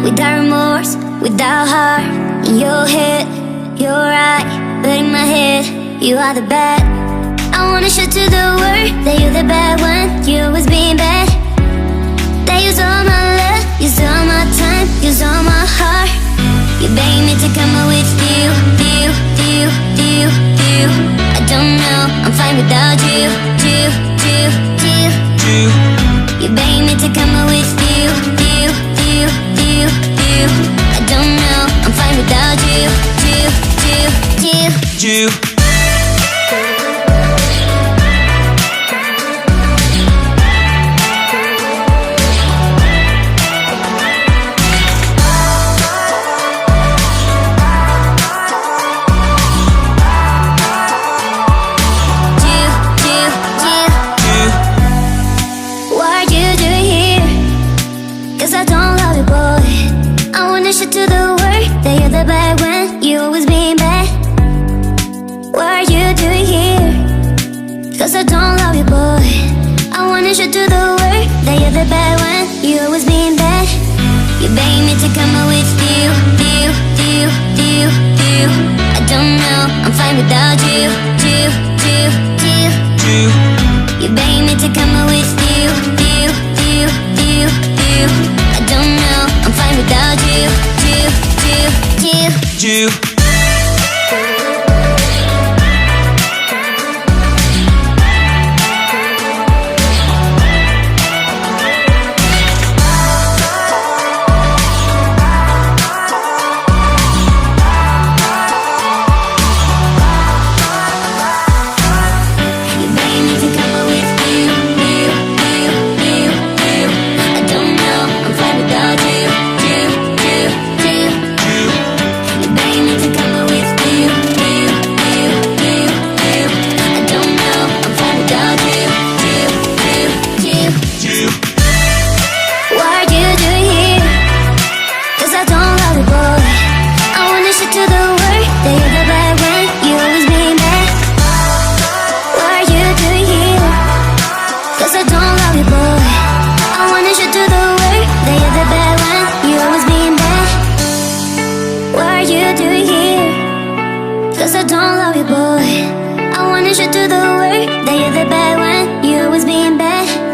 without remorse, without heart. In your head, you're right, but in my head, you are the bad. I wanna show to the world that you're the bad one. You always being bad. That use all my love, use all my time, use all my heart. You begging me to come out with you. I don't know, I'm fine without you. You begging me to come out with you. I don't know, I'm fine without you. To the world that you're the bad when you always being bad. What are you doing here? Cause I don't love you, boy. I wanna show to the world that you're the bad when you always being bad. You begging me to come out with you. I don't know, I'm fine without you. You begging me to come out with you. I don't know, I'm fine without you. To the world that you're the bad one, you always being bad.